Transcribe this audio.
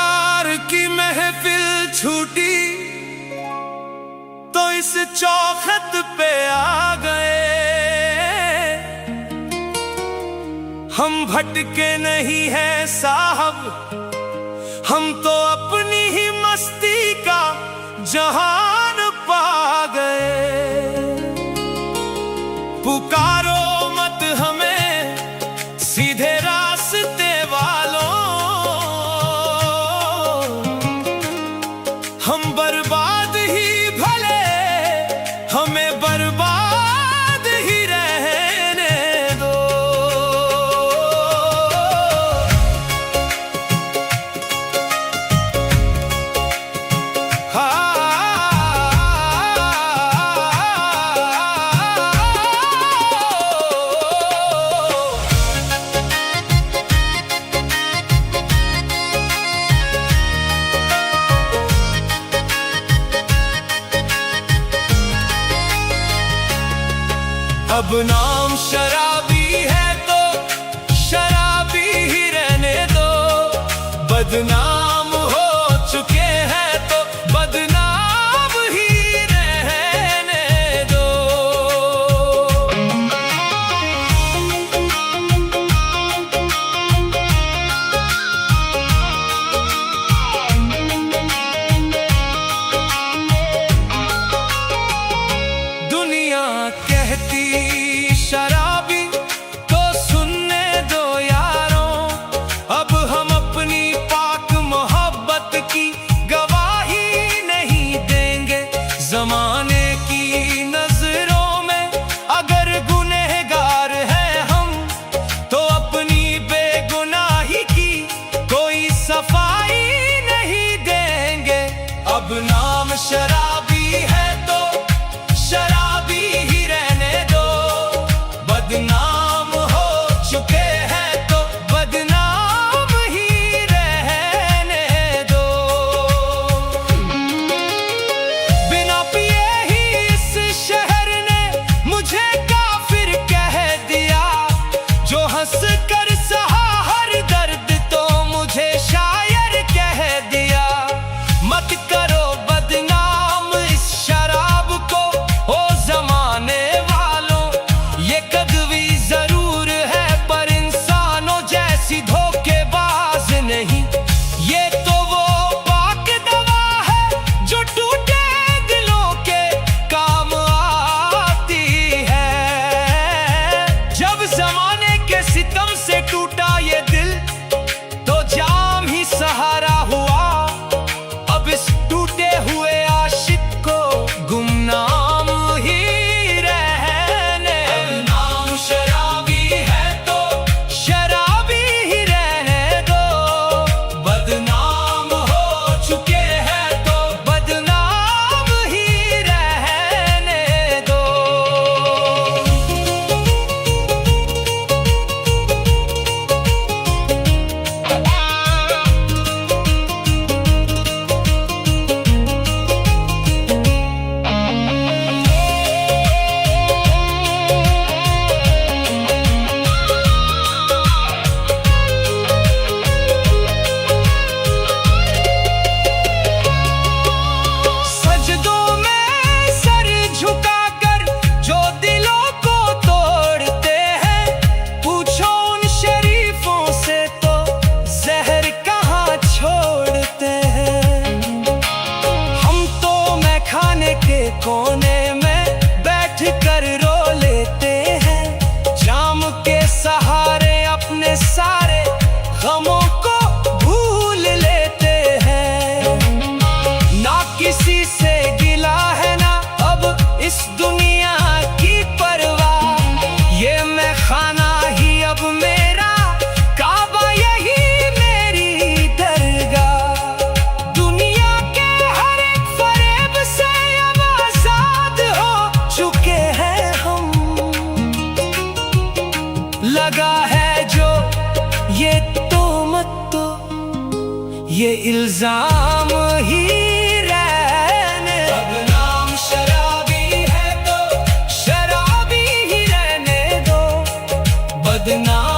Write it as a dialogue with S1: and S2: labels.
S1: प्यार की महफिल छूटी तो इस चौखट पे आ गए। हम भटके नहीं हैं साहब, हम तो अपनी ही मस्ती का जहान पा गए। पुकारो मत हमें सीधे रास्ते वालों, हम बर्बाद ही भले हमें बर्बाद ही रहने दो। अब नाम शराबी है तो शराबी ही रहने दो, बदनाम हो चुके हैं तो बदनाम ही रहने दो। दुनिया कहती शराबी तो सुनने दो यारों, अब हम अपनी पाक मोहब्बत की गवाही नहीं देंगे। जमाने की नजरों में अगर गुनहगार हैं हम, तो अपनी बेगुनाही की कोई सफाई नहीं देंगे। अब नाम शराबी है तो शराबी ही रहने दो, बदनाम हो चुके हैं तो बदनाम ही रहने दो। बिना पिए ही इस शहर ने मुझे काफिर कह दिया, जो हंस कर सहा हर दर्द तो मुझे शायर कह दिया। मत करो बदनाम इस शराब को ओ जमाने वालों, ये कदवी जरूर है पर इंसानों जैसी धोखेबाज नहीं। ये तो वो पाक दवा है जो टूटे दिलों के काम आती है। जब जमाने के सितम से टूटा ये दिल तो जाम ही सहारा हुआ। अब इस टूटे हुए आशिक को गुमनाम ही रहने। नाम शराबी है तो शराबी ही रहने दो, बदनाम हो चुके हैं तो बदनाम ही रहने दो। सजदों में सर झुकाकर जो दिलों को तोड़ते हैं, पूछो उन शरीफों से तो जहर कहाँ छोड़ते हैं। हम तो मैं खाने के कोने में बैठ कर रो लेते हैं, जाम के सहारे अपने सारे गमों को भूल लेते हैं। ना किसी से गिला है ना अब इस दुनिया की परवाह, ये मैं खाना ही अब मेरा काबा यही मेरी दरगाह। दुनिया के हर एक फरेब से अब आजाद हो चुके हैं हम। लगा है जो ये तोहमत तो ये इल्जाम ही रहने। बदनाम शराबी है तो शराबी ही रहने दो, बदनाम